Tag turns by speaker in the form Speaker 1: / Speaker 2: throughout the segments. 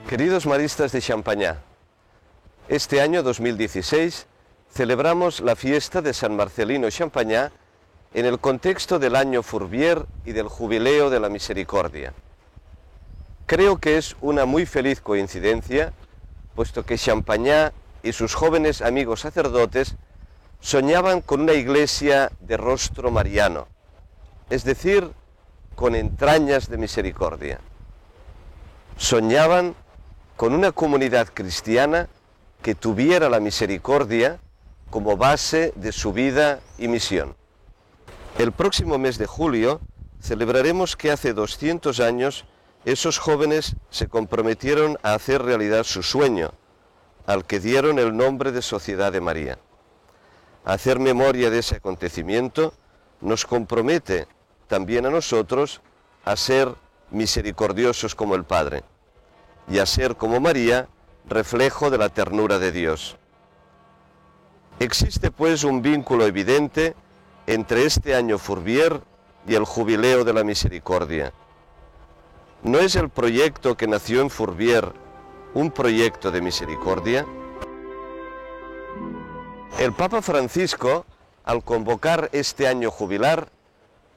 Speaker 1: Queridos maristas de Champañá, este año 2016 celebramos la fiesta de San Marcelino Champañá en el contexto del año Fourvière y del Jubileo de la Misericordia. Creo que es una muy feliz coincidencia, puesto que Champañá y sus jóvenes amigos sacerdotes soñaban con una iglesia de rostro mariano, es decir, con entrañas de misericordia. Soñaban con una comunidad cristiana que tuviera la misericordia como base de su vida y misión. El próximo mes de julio celebraremos que hace 200 años esos jóvenes se comprometieron a hacer realidad su sueño, al que dieron el nombre de Sociedad de María. Hacer memoria de ese acontecimiento nos compromete también a nosotros a ser misericordiosos como el Padre y a ser como María, reflejo de la ternura de Dios. Existe pues un vínculo evidente entre este año Fourvière y el Jubileo de la Misericordia. ¿No es el proyecto que nació en Fourvière un proyecto de misericordia? El Papa Francisco, al convocar este año jubilar,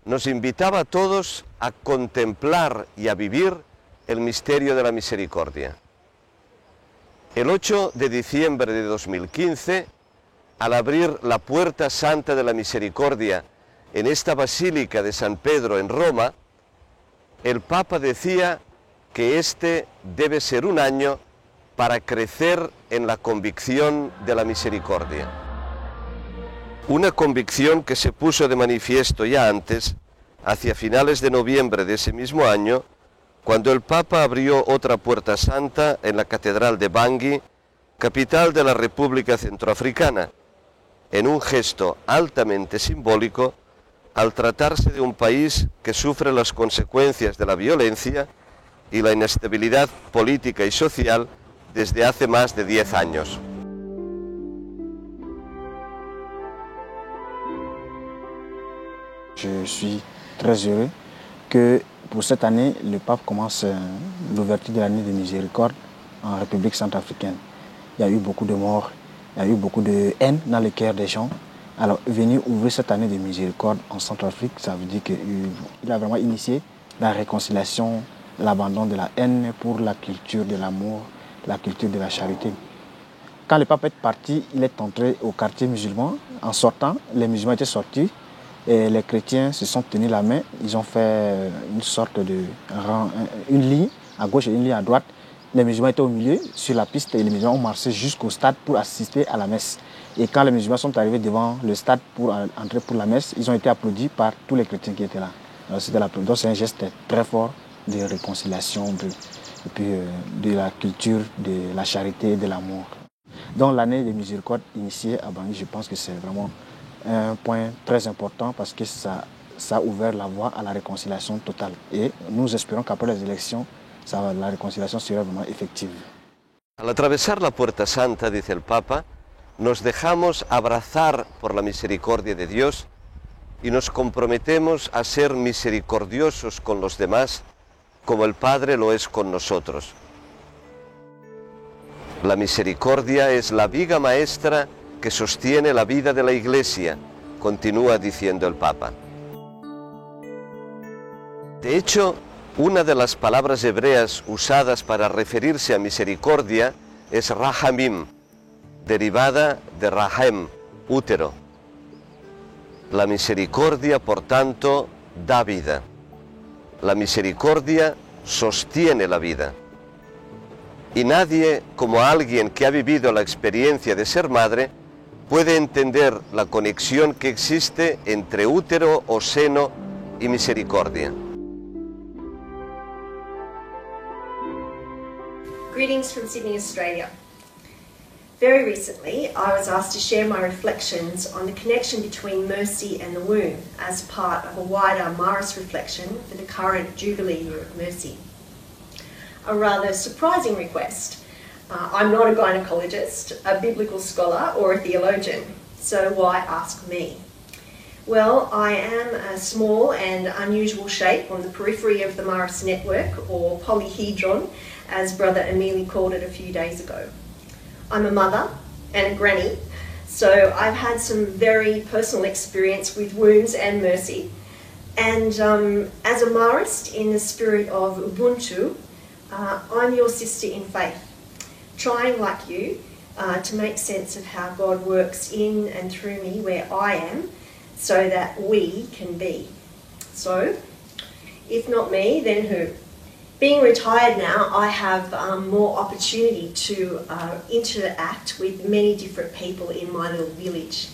Speaker 1: nos invitaba a todos a contemplar y a vivir el misterio de la misericordia. El 8 de diciembre de 2015, al abrir la Puerta Santa de la Misericordia en esta Basílica de San Pedro en Roma, el Papa decía que este debe ser un año para crecer en la convicción de la misericordia. Una convicción que se puso de manifiesto ya antes, hacia finales de noviembre de ese mismo año, cuando el Papa abrió otra Puerta Santa en la Catedral de Bangui, capital de la República Centroafricana, en un gesto altamente simbólico al tratarse de un país que sufre las consecuencias de la violencia y la inestabilidad política y social desde hace más de 10 años.
Speaker 2: Je suis très heureux que pour cette année, le pape commence l'ouverture de l'année de miséricorde en République centrafricaine. Il y a eu beaucoup de morts, il y a eu beaucoup de haine dans le cœur des gens. Alors, venir ouvrir cette année de miséricorde en Centrafrique, ça veut dire qu'il a vraiment initié la réconciliation, l'abandon de la haine pour la culture de l'amour, la culture de la charité. Quand le pape est parti, il est entré au quartier musulman. En sortant, les musulmans étaient sortis. Et les chrétiens se sont tenus la main, ils ont fait une sorte de rang, une ligne à gauche et une ligne à droite. Les musulmans étaient au milieu, sur la piste, et les musulmans ont marché jusqu'au stade pour assister à la messe. Et quand les musulmans sont arrivés devant le stade pour entrer pour la messe, ils ont été applaudis par tous les chrétiens qui étaient là. Donc c'est un geste très fort de réconciliation, et puis de la culture, de la charité et de l'amour. Donc l'année de miséricorde initiée à Bangui, je pense que c'est vraiment un point très important parce que ça a ouvert la voie à la réconciliation totale. Et nous espérons qu'après les élections, la réconciliation sera vraiment effective.
Speaker 1: Al atravesar la Puerta Santa, dice el Papa, nos dejamos abrazar por la misericordia de Dios y nos comprometemos a ser misericordiosos con los demás como el Padre lo es con nosotros. La misericordia es la viga maestra que sostiene la vida de la Iglesia, continúa diciendo el Papa. De hecho, una de las palabras hebreas usadas para referirse a misericordia es rahamim, derivada de rahem, útero. La misericordia, por tanto, da vida. La misericordia sostiene la vida. Y nadie, como alguien que ha vivido la experiencia de ser madre, puede entender la conexión que existe entre útero o seno y misericordia.
Speaker 3: Greetings from Sydney, Australia. Very recently, I was asked to share my reflections on the connection between mercy and the womb as part of a wider Marist reflection for the current Jubilee Year of Mercy. A rather surprising request. I'm not a gynecologist, a biblical scholar or a theologian, so why ask me? Well, I am a small and unusual shape on the periphery of the Marist network, or polyhedron, as Brother Emili called it a few days ago. I'm a mother and a granny, so I've had some very personal experience with wombs and mercy. And as a Marist, in the spirit of Ubuntu, I'm your sister in faith, trying like you to make sense of how God works in and through me where I am, so that we can be. So, if not me, then who? Being retired now, I have more opportunity to interact with many different people in my little village.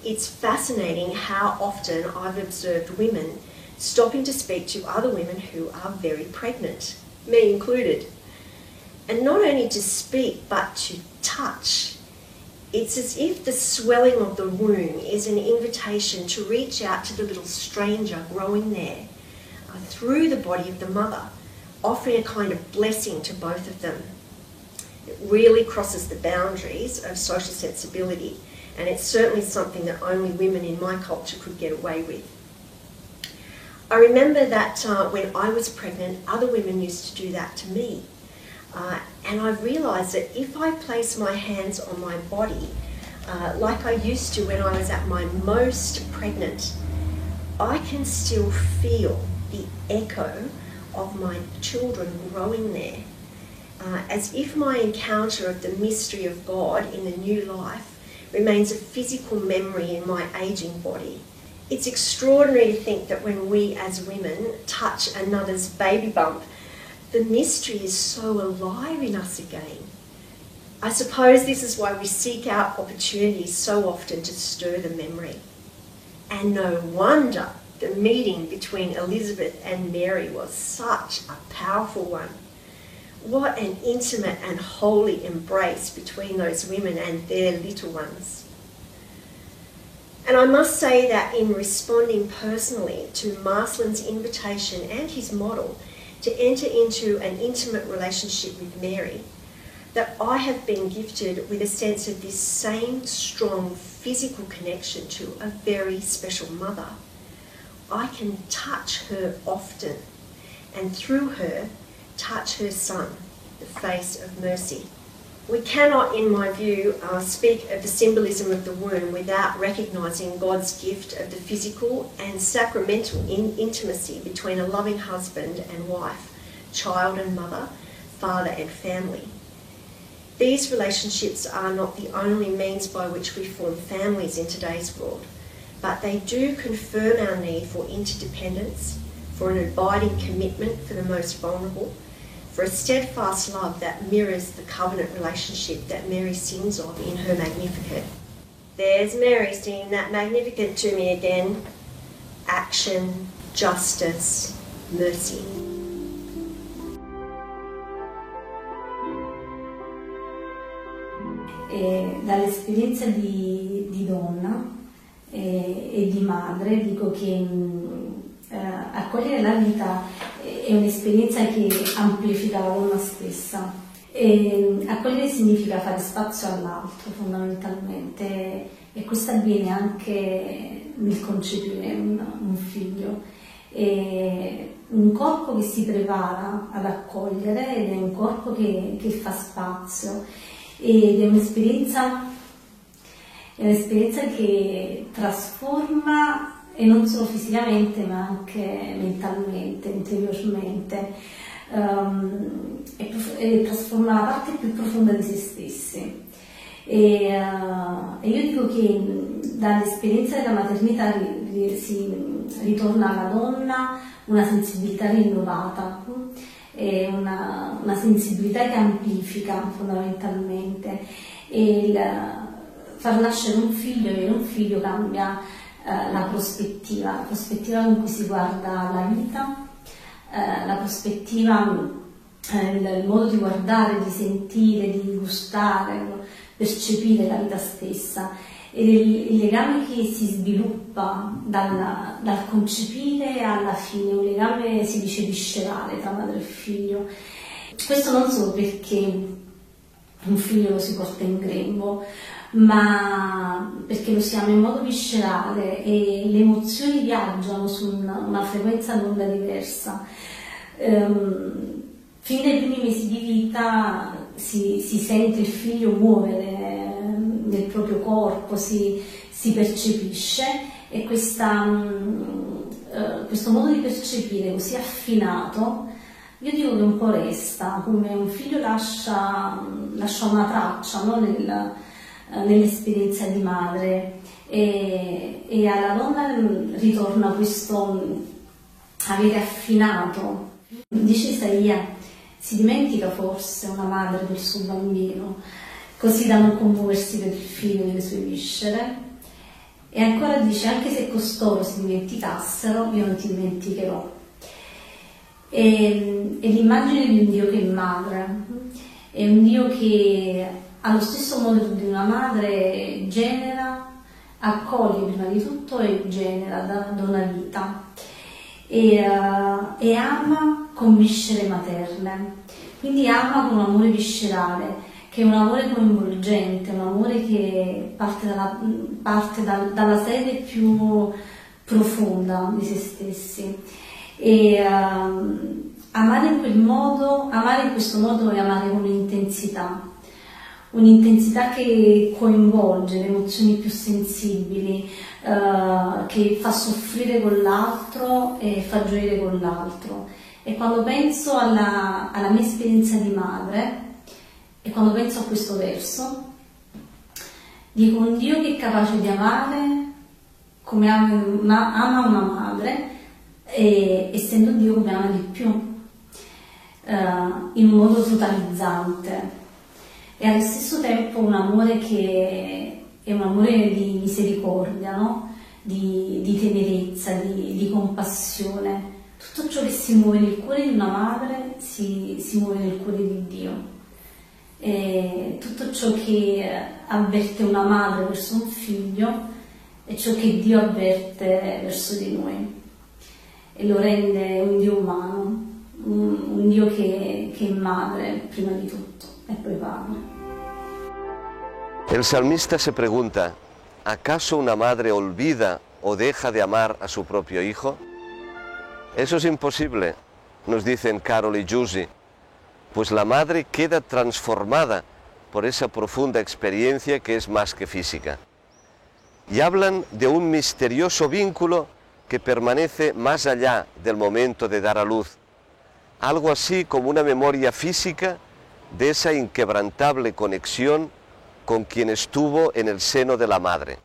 Speaker 3: It's fascinating how often I've observed women stopping to speak to other women who are very pregnant, me included. And not only to speak, but to touch. It's as if the swelling of the womb is an invitation to reach out to the little stranger growing there through the body of the mother, offering a kind of blessing to both of them. It really crosses the boundaries of social sensibility, and it's certainly something that only women in my culture could get away with. I remember that when I was pregnant, other women used to do that to me. And I've realised that if I place my hands on my body, like I used to when I was at my most pregnant, I can still feel the echo of my children growing there, as if my encounter of the mystery of God in the new life remains a physical memory in my ageing body. It's extraordinary to think that when we as women touch another's baby bump, the mystery is so alive in us again. I suppose this is why we seek out opportunities so often to stir the memory. And no wonder the meeting between Elizabeth and Mary was such a powerful one. What an intimate and holy embrace between those women and their little ones. And I must say that in responding personally to Marsland's invitation and his model to enter into an intimate relationship with Mary, that I have been gifted with a sense of this same strong physical connection to a very special mother. I can touch her often, and through her, touch her son, the face of mercy. We cannot, in my view, speak of the symbolism of the womb without recognising God's gift of the physical and sacramental intimacy between a loving husband and wife, child and mother, father and family. These relationships are not the only means by which we form families in today's world, but they do confirm our need for interdependence, for an abiding commitment for the most vulnerable, for a steadfast love that mirrors the covenant relationship that Mary sings of in her Magnificat. There's Mary singing that Magnificat to me again. Action, justice, mercy.
Speaker 4: Dall'esperienza di donna e di madre dico che accogliere la vita è un'esperienza che amplifica la donna stessa. Accogliere significa fare spazio all'altro fondamentalmente, e questo avviene anche nel concepire un figlio. È un corpo che si prepara ad accogliere ed è un corpo che fa spazio, ed è un'esperienza che trasforma, e non solo fisicamente ma anche mentalmente, interiormente, e trasforma la parte più profonda di se stessi. E io dico che dall'esperienza della maternità si ritorna alla donna una sensibilità rinnovata, e una sensibilità che amplifica fondamentalmente, e far nascere un figlio, avere un figlio cambia la prospettiva con cui si guarda la vita, la prospettiva, il modo di guardare, di sentire, di gustare, percepire la vita stessa, ed è il legame che si sviluppa dal concepire alla fine, un legame, si dice, viscerale tra madre e figlio. Questo non solo perché un figlio lo si porta in grembo, ma perché lo si ama in modo viscerale e le emozioni viaggiano su una frequenza d'onda diversa. Fin dai primi mesi di vita si sente il figlio muovere nel proprio corpo, si percepisce, e questo modo di percepire così affinato, io dico che un po' resta, come un figlio lascia una traccia, no? Nell'esperienza di madre, e alla donna ritorna questo avere affinato. Dice Isaia: si dimentica forse una madre del suo bambino, così da non commuoversi per il figlio delle sue viscere. E ancora dice: anche se costoro si dimenticassero, io non ti dimenticherò. E l'immagine di un Dio che è madre, è un Dio che allo stesso modo di una madre genera, accoglie prima di tutto e genera, dona vita, e ama con viscere materne, quindi ama con un amore viscerale, che è un amore coinvolgente, un amore che parte dalla sede più profonda di se stessi. E amare in questo modo è amare con un'intensità che coinvolge le emozioni più sensibili, che fa soffrire con l'altro e fa gioire con l'altro. E quando penso alla mia esperienza di madre, e quando penso a questo verso, dico: un Dio che è capace di amare come ama una madre, e essendo Dio come ama di più, in un modo totalizzante, e allo stesso tempo un amore che è un amore di misericordia, no? di tenerezza, di compassione. Tutto ciò che si muove nel cuore di una madre si muove nel cuore di Dio, e tutto ciò che avverte una madre verso un figlio è ciò che Dio avverte verso di noi, e lo rende un Dio umano, un Dio che è madre prima di tutto e poi padre.
Speaker 1: El salmista se pregunta: ¿acaso una madre olvida o deja de amar a su propio hijo? Eso es imposible, nos dicen Carol y Giusy, pues la madre queda transformada por esa profunda experiencia que es más que física. Y hablan de un misterioso vínculo que permanece más allá del momento de dar a luz, algo así como una memoria física de esa inquebrantable conexión con quien estuvo en el seno de la madre.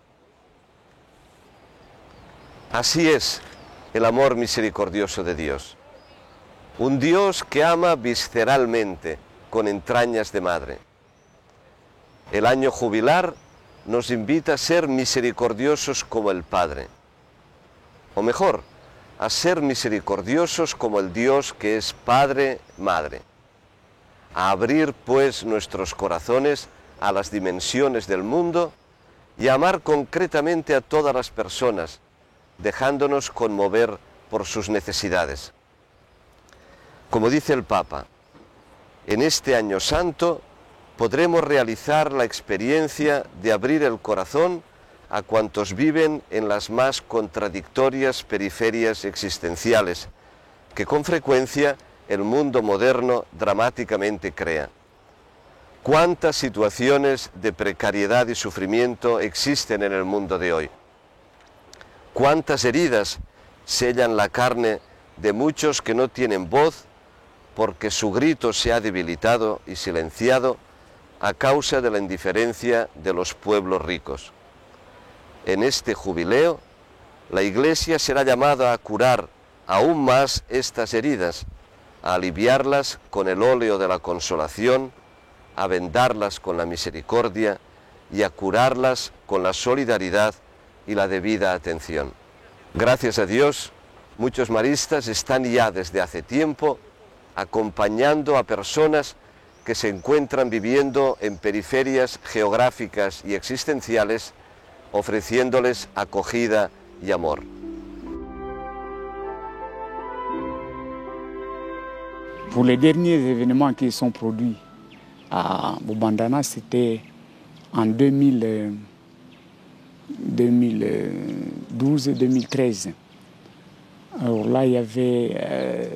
Speaker 1: Así es el amor misericordioso de Dios, un Dios que ama visceralmente, con entrañas de madre. El año jubilar nos invita a ser misericordiosos como el Padre, o mejor, a ser misericordiosos como el Dios que es Padre, Madre, a abrir pues nuestros corazones a las dimensiones del mundo y a amar concretamente a todas las personas, dejándonos conmover por sus necesidades. Como dice el Papa, en este año santo podremos realizar la experiencia de abrir el corazón a cuantos viven en las más contradictorias periferias existenciales que con frecuencia el mundo moderno dramáticamente crea. ¿Cuántas situaciones de precariedad y sufrimiento existen en el mundo de hoy? ¿Cuántas heridas sellan la carne de muchos que no tienen voz porque su grito se ha debilitado y silenciado a causa de la indiferencia de los pueblos ricos? En este jubileo, la Iglesia será llamada a curar aún más estas heridas, a aliviarlas con el óleo de la consolación, a vendarlas con la misericordia y a curarlas con la solidaridad y la debida atención. Gracias a Dios, muchos maristas están ya desde hace tiempo acompañando a personas que se encuentran viviendo en periferias geográficas y existenciales, ofreciéndoles acogida y amor.
Speaker 5: Pour les derniers événements qui sont produits à Bobandana, c'était en 2012-2013. Alors là, il y avait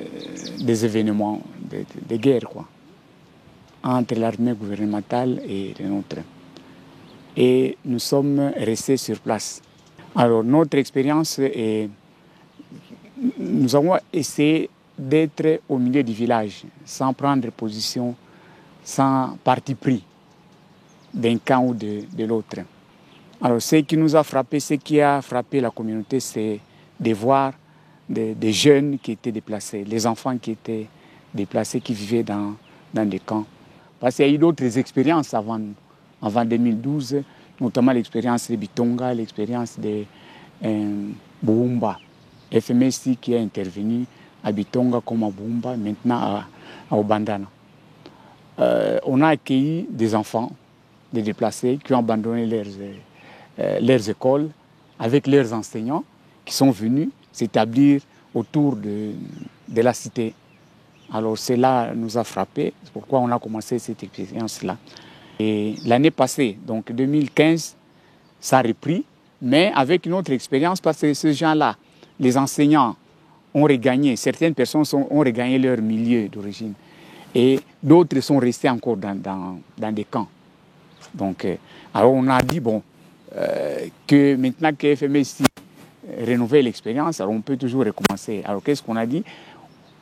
Speaker 5: des événements de guerre, quoi, entre l'armée gouvernementale et les nôtres. Et nous sommes restés sur place. Alors notre expérience est... Nous avons essayé d'être au milieu du village, sans prendre position, sans parti pris d'un camp ou de l'autre. Alors ce qui nous a frappé, ce qui a frappé la communauté, c'est de voir des jeunes qui étaient déplacés, les enfants qui étaient déplacés, qui vivaient dans des camps. Parce qu'il y a eu d'autres expériences avant 2012, notamment l'expérience de Bitonga, l'expérience de Boumba, FMSI qui a intervenu à Bitonga comme à Boumba, maintenant à Obandana. On a accueilli des enfants, des déplacés, qui ont abandonné leurs écoles avec leurs enseignants qui sont venus s'établir autour de la cité. Alors cela nous a frappé, c'est pourquoi on a commencé cette expérience-là. Et l'année passée, donc 2015, ça a repris, mais avec une autre expérience parce que ces gens-là, les enseignants, ont regagné, certaines personnes ont regagné leur milieu d'origine et d'autres sont restés encore dans des camps. Donc, alors on a dit, bon, que maintenant que FMSI rénouvelle l'expérience, alors on peut toujours recommencer. Alors qu'est-ce qu'on a dit?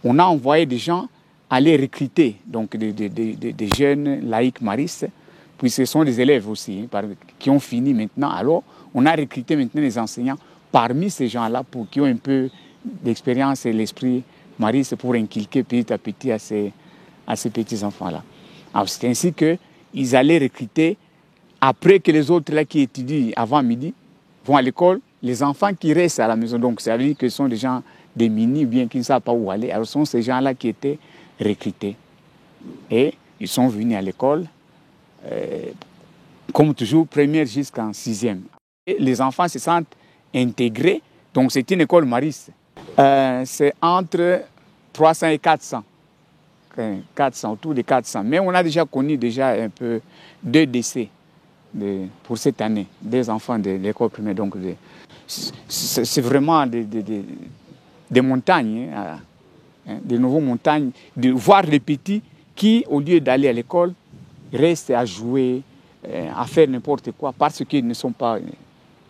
Speaker 5: On a envoyé des gens aller recruter, donc des jeunes laïcs maristes, puis ce sont des élèves aussi, qui ont fini maintenant. Alors on a recruté maintenant des enseignants parmi ces gens-là qui ont un peu d'expérience et l'esprit mariste pour inculquer petit à petit à ces petits enfants-là. Alors c'est ainsi qu'ils allaient recruter, après que les autres là qui étudient avant midi vont à l'école, les enfants qui restent à la maison. Donc ça veut dire que ce sont des gens démunis ou bien qui ne savent pas où aller. Alors ce sont ces gens-là qui étaient recrutés. Et ils sont venus à l'école, comme toujours, première jusqu'en sixième. Et les enfants se sentent intégrés. Donc c'est une école mariste. C'est entre 300 et 400. 400, autour de 400. Mais on a déjà connu un peu 2 décès pour cette année, des enfants de l'école primaire. Donc c'est vraiment des montagnes, des nouveaux montagnes, de voir les petits qui, au lieu d'aller à l'école, restent à jouer, à faire n'importe quoi, parce qu'ils ne sont pas,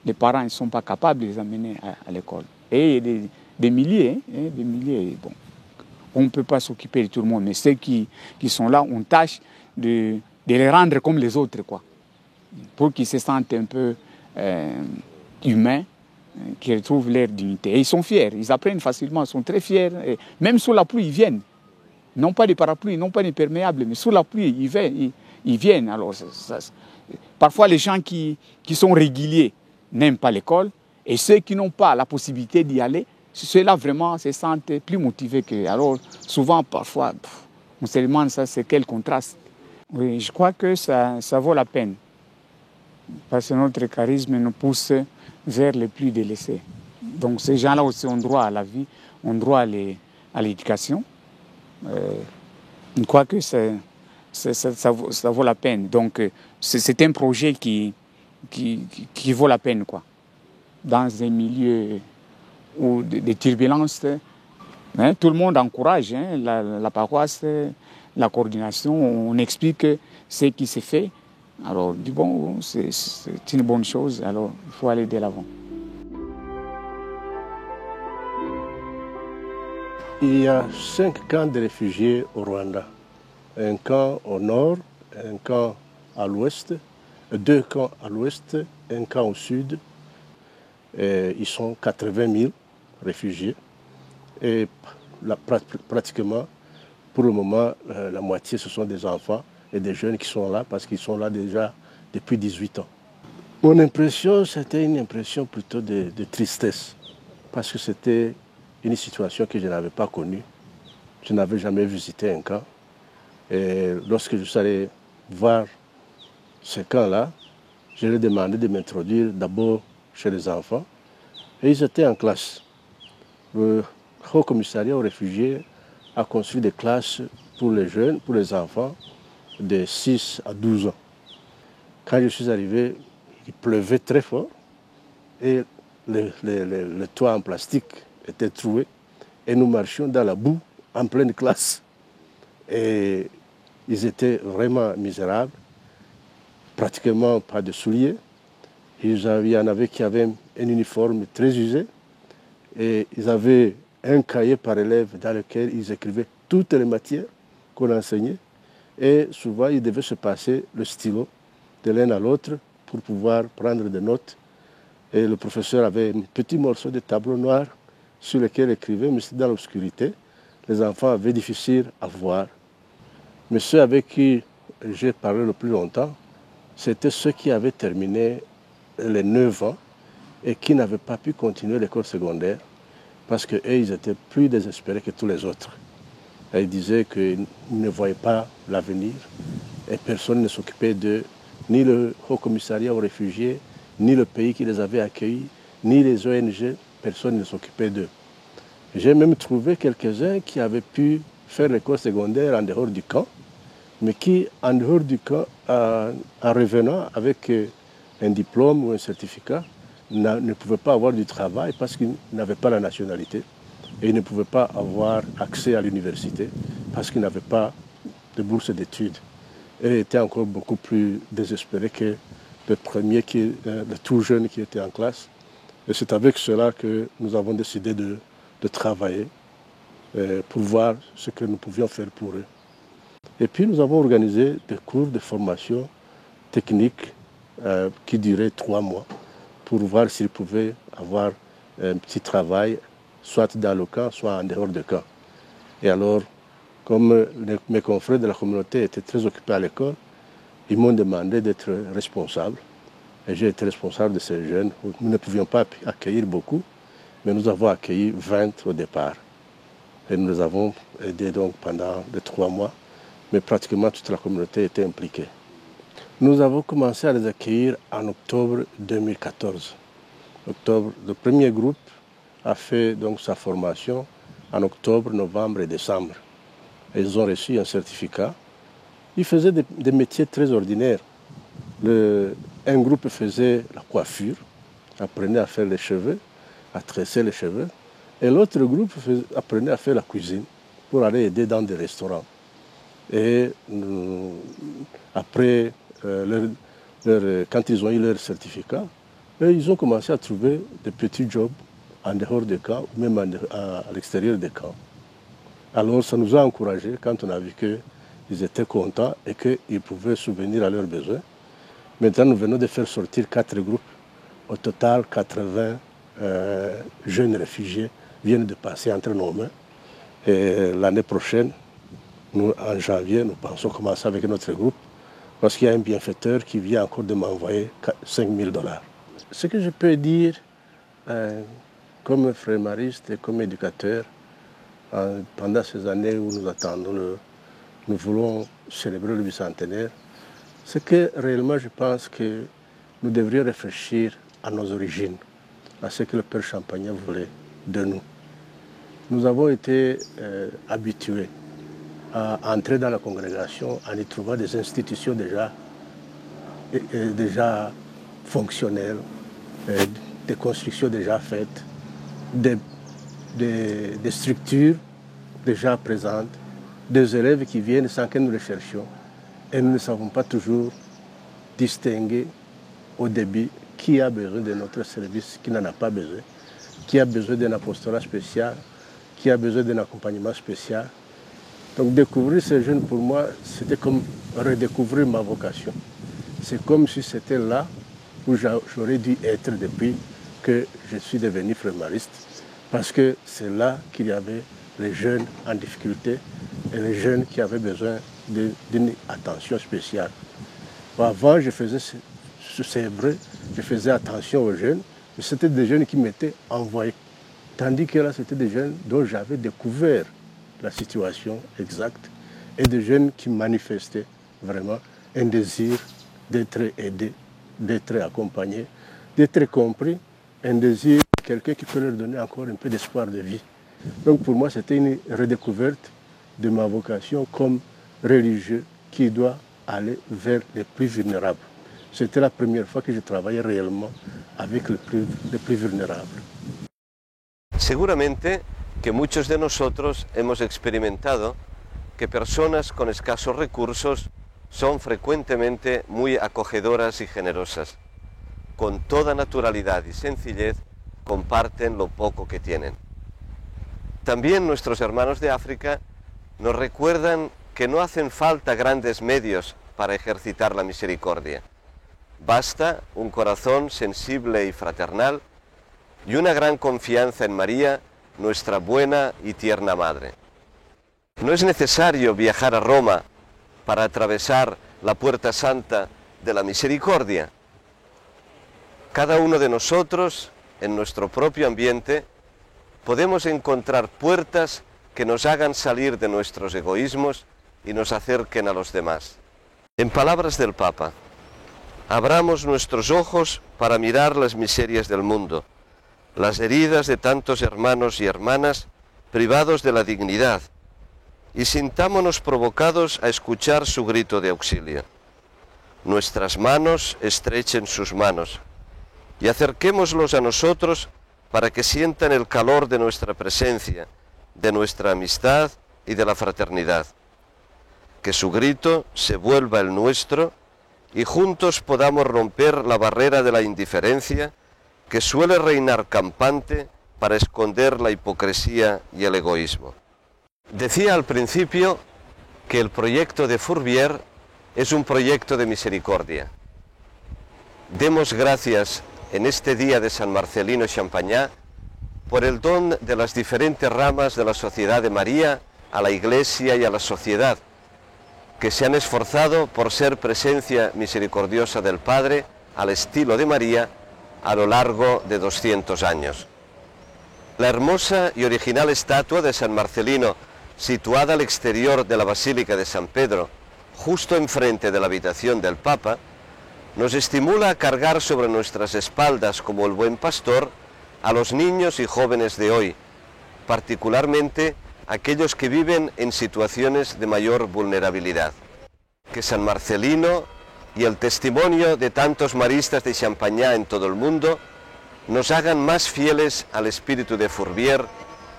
Speaker 5: les parents ne sont pas capables de les amener à l'école. Et des milliers, des milliers, bon. On ne peut pas s'occuper de tout le monde, mais ceux qui sont là, on tâche de les rendre comme les autres, quoi, pour qu'ils se sentent un peu humains, qu'ils retrouvent leur dignité. Et ils sont fiers, ils apprennent facilement, ils sont très fiers. Et même sous la pluie, ils viennent. Non pas des parapluies, non pas des perméables, mais sous la pluie, ils viennent. Alors, parfois, les gens qui sont réguliers n'aiment pas l'école, et ceux qui n'ont pas la possibilité d'y aller, ceux-là vraiment se sentent plus motivés que... Alors, souvent, parfois, on se demande ça, c'est quel contraste. Oui, je crois que ça vaut la peine. Parce que notre charisme nous pousse vers les plus délaissés. Donc ces gens-là aussi ont droit à la vie, ont droit à l'éducation. Je crois que ça vaut la peine. Donc c'est un projet qui vaut la peine, quoi. Dans un milieu où des turbulences, tout le monde encourage, la paroisse, la coordination, on explique ce qui s'est fait. Alors, du bon, c'est une bonne chose, alors il faut aller de l'avant.
Speaker 6: Il y a 5 camps de réfugiés au Rwanda. Un camp au nord, un camp à l'ouest, 2 camps à l'ouest, un camp au sud. Et ils sont 80 000 réfugiés. Et pratiquement, pour le moment, la moitié, ce sont des enfants et des jeunes qui sont là parce qu'ils sont là déjà depuis 18 ans. Mon impression, c'était une impression plutôt de tristesse parce que c'était une situation que je n'avais pas connue. Je n'avais jamais visité un camp. Et lorsque je suis allé voir ce camp-là, je leur ai demandé de m'introduire d'abord chez les enfants. Et ils étaient en classe. Le Haut Commissariat aux réfugiés a construit des classes pour les jeunes, pour les enfants de 6 à 12 ans. Quand je suis arrivé, il pleuvait très fort et le toit en plastique était troué et nous marchions dans la boue en pleine classe. Et ils étaient vraiment misérables, pratiquement pas de souliers. Il y en avait qui avaient un uniforme très usé et ils avaient un cahier par élève dans lequel ils écrivaient toutes les matières qu'on enseignait et souvent ils devaient se passer le stylo de l'un à l'autre pour pouvoir prendre des notes. Et le professeur avait un petit morceau de tableau noir sur lequel il écrivait, mais c'était dans l'obscurité. Les enfants avaient difficile à voir. Mais ceux avec qui j'ai parlé le plus longtemps, c'était ceux qui avaient terminé les 9 ans et qui n'avaient pas pu continuer l'école secondaire parce qu'eux, ils étaient plus désespérés que tous les autres. Et ils disaient qu'ils ne voyaient pas l'avenir et personne ne s'occupait d'eux, ni le Haut Commissariat aux réfugiés, ni le pays qui les avait accueillis, ni les ONG, personne ne s'occupait d'eux. J'ai même trouvé quelques-uns qui avaient pu faire l'école secondaire en dehors du camp, mais qui, en dehors du camp, en revenant avec un diplôme ou un certificat, ne pouvaient pas avoir du travail parce qu'ils n'avaient pas la nationalité et ils ne pouvaient pas avoir accès à l'université parce qu'ils n'avaient pas de bourse d'études. Et ils étaient encore beaucoup plus désespérés que le premier, le tout jeune qui était en classe. Et c'est avec cela que nous avons décidé de travailler pour voir ce que nous pouvions faire pour eux. Et puis nous avons organisé des cours de formation technique qui duraient 3 mois pour voir s'ils pouvaient avoir un petit travail, soit dans le camp, soit en dehors du camp. Et alors, comme mes confrères de la communauté étaient très occupés à l'école, ils m'ont demandé d'être responsable. Et j'ai été responsable de ces jeunes. Nous ne pouvions pas accueillir beaucoup, mais nous avons accueilli 20 au départ. Et nous les avons aidés donc pendant les 3 mois, mais pratiquement toute la communauté était impliquée. Nous avons commencé à les accueillir en octobre 2014. Le premier groupe a fait donc sa formation en octobre, novembre et décembre. Et ils ont reçu un certificat. Ils faisaient des métiers très ordinaires. Un groupe faisait la coiffure, apprenait à faire les cheveux, à tresser les cheveux. Et l'autre groupe apprenait à faire la cuisine pour aller aider dans des restaurants. Et après, quand ils ont eu leur certificat, ils ont commencé à trouver des petits jobs en dehors des camps, ou même à l'extérieur des camps. Alors ça nous a encouragés quand on a vu qu'ils étaient contents et qu'ils pouvaient subvenir à leurs besoins. Maintenant, nous venons de faire sortir 4 groupes. Au total, 80 jeunes réfugiés viennent de passer entre nos mains. Et l'année prochaine, en janvier, nous pensons commencer avec notre groupe parce qu'il y a un bienfaiteur qui vient encore de m'envoyer $5 000. Ce que je peux dire comme frémariste et comme éducateur, pendant ces années où nous attendons, nous voulons célébrer le bicentenaire, c'est que réellement je pense que nous devrions réfléchir à nos origines, à ce que le Père Champagnat voulait de nous. Nous avons été habitués à entrer dans la congrégation en y trouvant des institutions déjà fonctionnelles, des constructions déjà faites, des structures déjà présentes, des élèves qui viennent sans que nous les cherchions. Et nous ne savons pas toujours distinguer au début qui a besoin de notre service, qui n'en a pas besoin, qui a besoin d'un apostolat spécial, qui a besoin d'un accompagnement spécial. Donc découvrir ces jeunes, pour moi, c'était comme redécouvrir ma vocation. C'est comme si c'était là où j'aurais dû être depuis que je suis devenu frémariste, parce que c'est là qu'il y avait les jeunes en difficulté et les jeunes qui avaient besoin d'une attention spéciale. Avant, je faisais, c'est vrai, je faisais attention aux jeunes, mais c'était des jeunes qui m'étaient envoyés. Tandis que là, c'était des jeunes dont j'avais découvert la situation exacte et des jeunes qui manifestaient vraiment un désir d'être aidés, d'être accompagnés, d'être compris, un désir de quelqu'un qui peut leur donner encore un peu d'espoir de vie. Donc pour moi, c'était une redécouverte de ma vocation comme religieux qui doit aller vers les plus vulnérables. C'était la première fois que je travaillais réellement avec les plus vulnérables.
Speaker 1: Seguramente que muchos de nosotros hemos experimentado que personas con escasos recursos son frecuentemente muy acogedoras y generosas. Con toda naturalidad y sencillez comparten lo poco que tienen. También nuestros hermanos de África nos recuerdan que no hacen falta grandes medios para ejercitar la misericordia. Basta un corazón sensible y fraternal y una gran confianza en María, nuestra buena y tierna Madre. No es necesario viajar a Roma para atravesar la puerta santa de la misericordia. Cada uno de nosotros, en nuestro propio ambiente, podemos encontrar puertas que nos hagan salir de nuestros egoísmos y nos acerquen a los demás. En palabras del Papa, abramos nuestros ojos para mirar las miserias del mundo, las heridas de tantos hermanos y hermanas privados de la dignidad, y sintámonos provocados a escuchar su grito de auxilio. Nuestras manos estrechen sus manos y acerquémoslos a nosotros para que sientan el calor de nuestra presencia, de nuestra amistad y de la fraternidad. Que su grito se vuelva el nuestro y juntos podamos romper la barrera de la indiferencia que suele reinar campante para esconder la hipocresía y el egoísmo. Decía al principio que el proyecto de Fourvière es un proyecto de misericordia. Demos gracias en este día de San Marcelino Champagnat por el don de las diferentes ramas de la Sociedad de María a la Iglesia y a la sociedad, que se han esforzado por ser presencia misericordiosa del Padre al estilo de María a lo largo de 200 años. La hermosa y original estatua de San Marcelino, situada al exterior de la Basílica de San Pedro, justo enfrente de la habitación del Papa, nos estimula a cargar sobre nuestras espaldas como el buen pastor a los niños y jóvenes de hoy, particularmente aquellos que viven en situaciones de mayor vulnerabilidad. Que San Marcelino y el testimonio de tantos maristas de Champagnat en todo el mundo nos hagan más fieles al espíritu de Fourvière,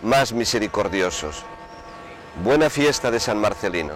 Speaker 1: más misericordiosos. Buena fiesta de San Marcelino.